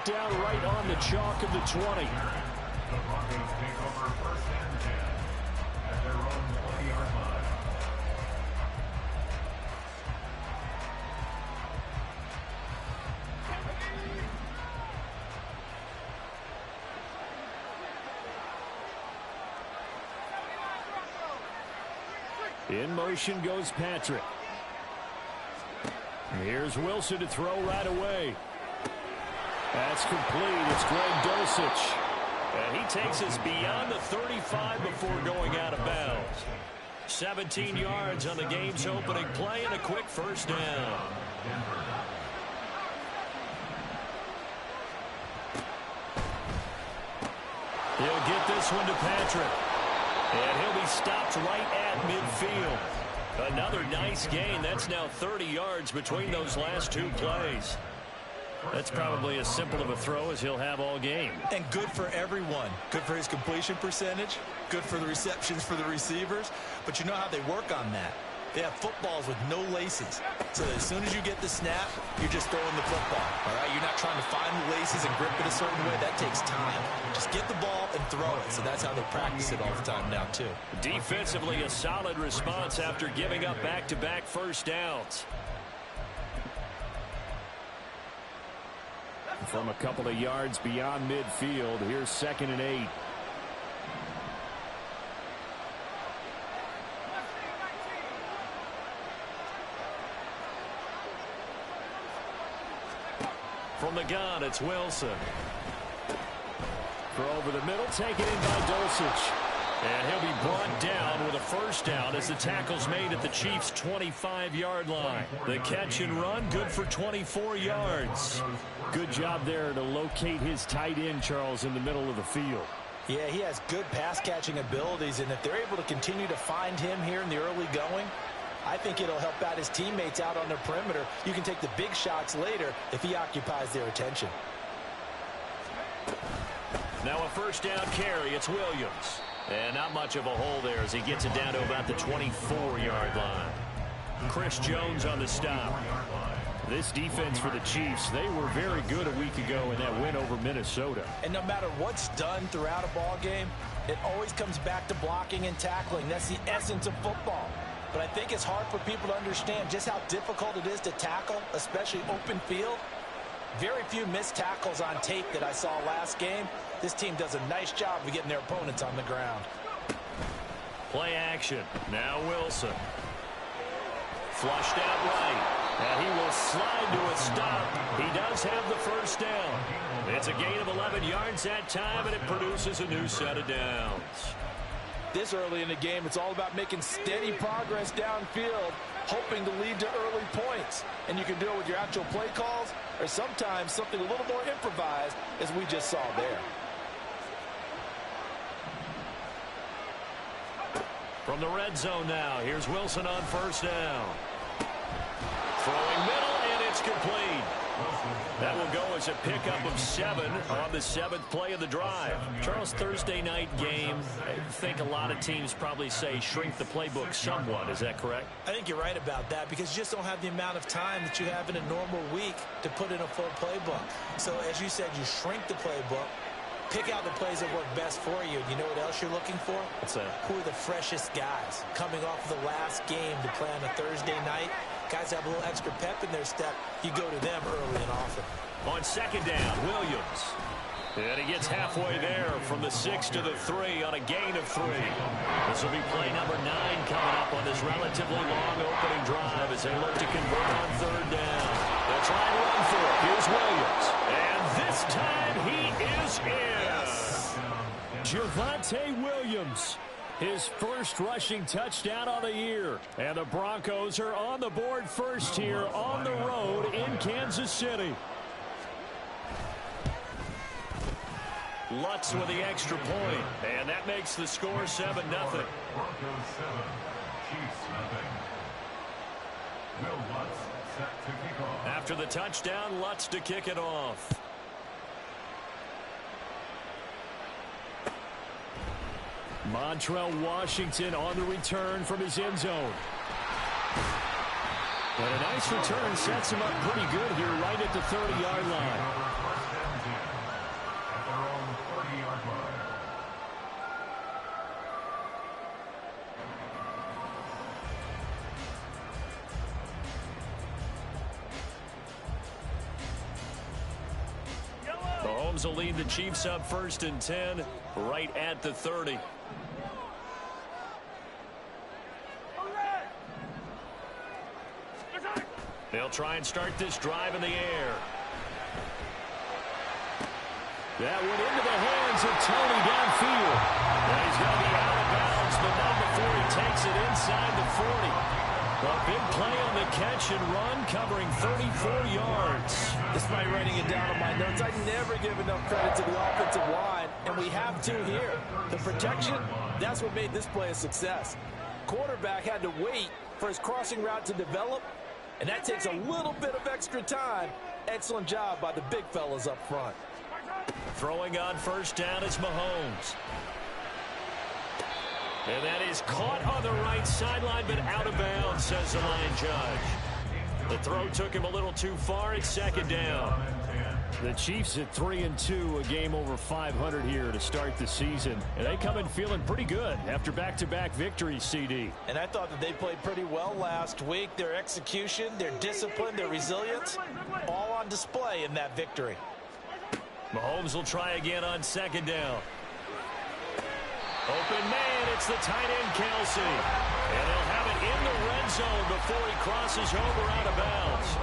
down right on the chalk of the 20. The Broncos take over 1st and 10 at their own 20-yard line. In motion goes Patrick. Here's Wilson to throw right away. That's complete. It's Greg Dulcich. And he takes us beyond the 35 before going out of bounds. 17 yards on the game's opening play and a quick first down. He'll get this one to Patrick. And he'll be stopped right at midfield. Another nice gain. That's now 30 yards between those last two plays. That's probably as simple of a throw as he'll have all game. And good for everyone. Good for his completion percentage. Good for the receptions for the receivers. But you know how they work on that. They have footballs with no laces. So as soon as you get the snap, you're just throwing the football. All right? You're not trying to find the laces and grip it a certain way. That takes time. Just get the ball and throw it. So that's how they practice it all the time now, too. Defensively, a solid response after giving up back-to-back first downs. From a couple of yards beyond midfield, here's 2nd and 8. From the gun, it's Wilson. Throw over the middle, taken in by Dulcich. And he'll be brought down with a first down as the tackle's made at the Chiefs' 25-yard line. The catch and run, good for 24 yards. Good job there to locate his tight end, Charles, in the middle of the field. Yeah, he has good pass-catching abilities, and if they're able to continue to find him here in the early going, I think it'll help out his teammates out on the perimeter. You can take the big shots later if he occupies their attention. Now a first down carry. It's Williams. And not much of a hole there as he gets it down to about the 24-yard line. Chris Jones on the stop. This defense for the Chiefs, they were very good a week ago in that win over Minnesota. And no matter what's done throughout a ball game, it always comes back to blocking and tackling. That's the essence of football. But I think it's hard for people to understand just how difficult it is to tackle, especially open field. Very few missed tackles on tape that I saw last game. This team does a nice job of getting their opponents on the ground. Play action. Now Wilson. Flushed out right. And he will slide to a stop. He does have the first down. It's a gain of 11 yards that time, and it produces a new set of downs. This early in the game, it's all about making steady progress downfield, hoping to lead to early points. And you can do it with your actual play calls, or sometimes something a little more improvised, as we just saw there. From the red zone now, here's Wilson on first down. Throwing middle, and it's complete. That will go as a pickup of 7 on the 7th play of the drive. Charles, Thursday night game, I think a lot of teams probably say shrink the playbook somewhat. Is that correct? I think you're right about that because you just don't have the amount of time that you have in a normal week to put in a full playbook. So as you said, you shrink the playbook, pick out the plays that work best for you. You know what else you're looking for? What's that? Who are the freshest guys coming off the last game to play on a Thursday night? Guys have a little extra pep in their step. You go to them early and often. On second down, Williams. And he gets halfway there from the 6 to the 3 on a gain of 3. This will be play number 9 coming up on this relatively long opening drive as they look to convert on third down. They'll try and run for it. Here's Williams. And this time he is in. Yes. Javonte Williams. His first rushing touchdown on the year. And the Broncos are on the board first here on the road in Kansas City. Lutz with the extra point. And that makes the score 7-0. Broncos 7, Chiefs 0. Will Lutz set to kick off. After the touchdown, Lutz to kick it off. Montrell Washington on the return from his end zone. And a nice return sets him up pretty good here right at the 30-yard line. Mahomes will lead the Chiefs up 1st and 10 right at the 30. They'll try and start this drive in the air. That went into the hands of Tony downfield. And he's going to be out of bounds, but not before he takes it inside the 40. A big play on the catch and run, covering 34 yards. Despite writing it down on my notes, I never give enough credit to the offensive line, and we have to here. The protection, that's what made this play a success. Quarterback had to wait for his crossing route to develop, and that takes a little bit of extra time. Excellent job by the big fellas up front. Throwing on 1st down is Mahomes. And that is caught on the right sideline, but out of bounds, says the line judge. The throw took him a little too far. It's 2nd down. The Chiefs at 3-2, a game over 500 here to start the season. And they come in feeling pretty good after back-to-back victories, CD. And I thought that they played pretty well last week. Their execution, their discipline, their resilience, all on display in that victory. Mahomes will try again on 2nd down. Open man, it's the tight end, Kelsey. And he'll have it in the red zone before he crosses over out of bounds.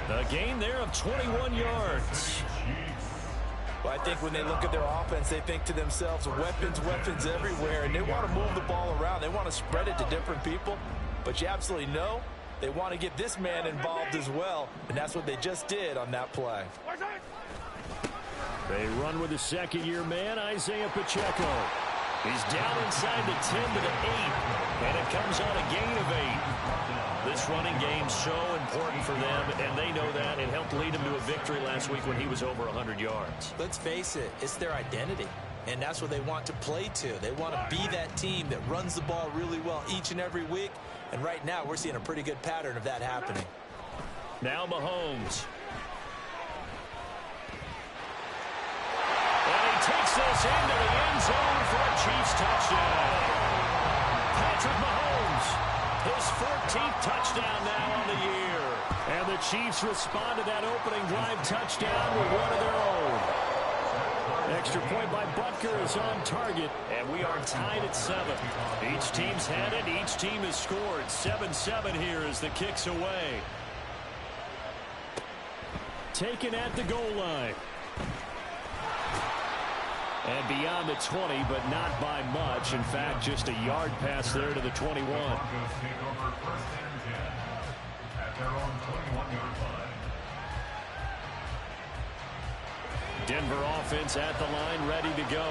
A gain there of 21 yards. Well, I think when they look at their offense, they think to themselves, weapons, weapons everywhere, and they want to move the ball around. They want to spread it to different people. But you absolutely know they want to get this man involved as well, and that's what they just did on that play. They run with a 2nd-year man, Isaiah Pacheco. He's down inside the 10 to the 8, and it comes on a gain of 8. This running game's so important for them, and they know that. It helped lead him to a victory last week when he was over 100 yards. Let's face it, it's their identity, and that's what they want to play to. They want to be that team that runs the ball really well each and every week, and right now we're seeing a pretty good pattern of that happening. Now Mahomes. Takes this into the end zone for a Chiefs touchdown. Patrick Mahomes, his 14th touchdown now on the year. And the Chiefs respond to that opening drive touchdown with one of their own. Extra point by Butker is on target, and we are tied at 7. Each team's had it. Each team has scored. 7-7 here as the kick's away. Taken at the goal line. And beyond the 20, but not by much. In fact, just a yard pass there to the 21. Broncos take over 1st and 10 at their own 21-yard line. Denver offense at the line, ready to go.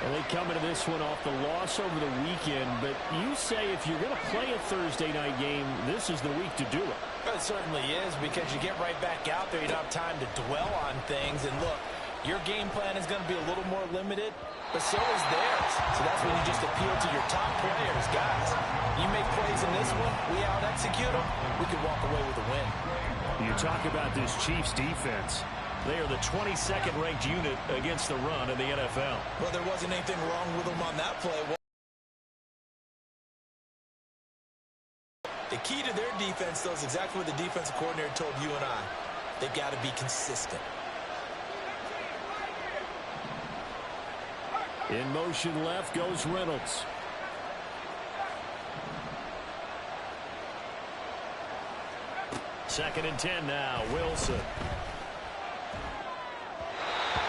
And they come into this one off the loss over the weekend. But you say if you're going to play a Thursday night game, this is the week to do it. Well, it certainly is, because you get right back out there. You don't have time to dwell on things. And look, your game plan is going to be a little more limited, but so is theirs. So that's when you just appeal to your top players. Guys, you make plays in this one, we out-execute them, we could walk away with a win. You talk about this Chiefs defense. They are the 22nd ranked unit against the run in the NFL. Well, there wasn't anything wrong with them on that play. The key to their defense, though, is exactly what the defensive coordinator told you and I. They've got to be consistent. In motion left goes Reynolds. Second and 10 now, Wilson.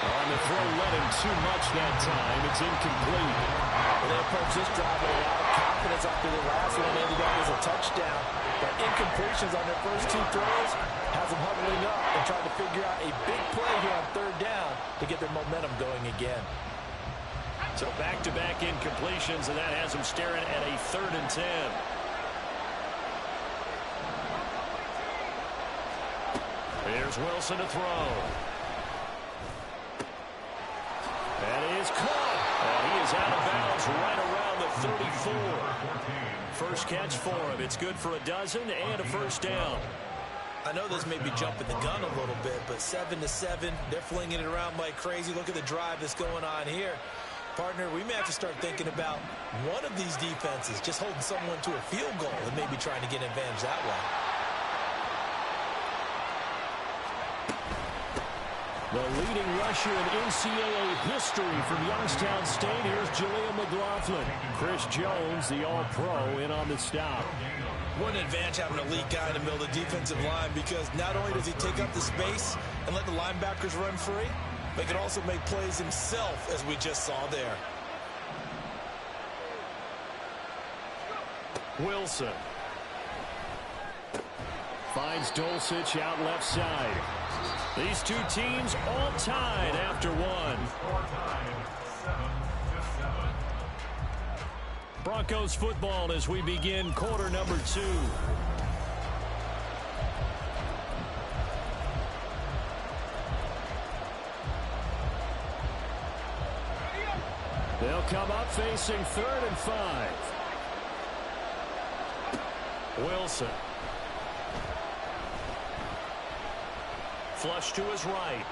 On the throw, let him too much that time. It's incomplete. Well, they approach this drive with a lot of confidence after the last one ended up as a touchdown. But incompletions on their first 2 throws has them huddling up and trying to figure out a big play here on 3rd down to get their momentum going again. So back-to-back incompletions, and that has them staring at a 3rd and 10. Here's Wilson to throw. That is caught. And he is out of bounds right around the 34. First catch for him. It's good for a dozen and a 1st down. I know this may be jumping the gun a little bit, but 7-7, they're flinging it around like crazy. Look at the drive that's going on here. Partner, we may have to start thinking about one of these defenses just holding someone to a field goal and maybe trying to get an advantage that way. The leading rusher in NCAA history from Youngstown State. Here's Jaleel McLaughlin. Chris Jones, the All-Pro, in on the stop. What an advantage having an elite guy in the middle of the defensive line, because not only does he take up the space and let the linebackers run free, but he can also make plays himself, as we just saw there. Wilson finds Dulcich out left side. These two teams all tied after one. Broncos football as we begin quarter number 2. They'll come up facing 3rd and 5. Wilson. Flush to his right.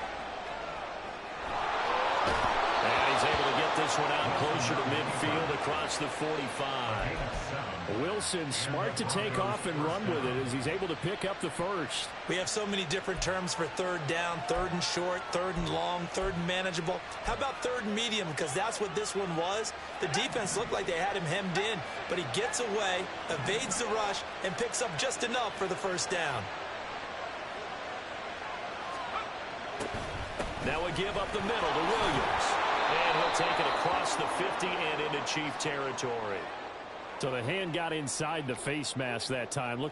And he's able to get this one out closer to midfield across the 45. Wilson smart to take off and run with it as he's able to pick up the first. We have so many different terms for 3rd down, 3rd and short, 3rd and long, 3rd and manageable. How about 3rd and medium? Because that's what this one was. The defense looked like they had him hemmed in, but he gets away, evades the rush, and picks up just enough for the first down. Now a give up the middle to Williams. And he'll take it across the 50 and into Chief territory. So the hand got inside the face mask that time. Looked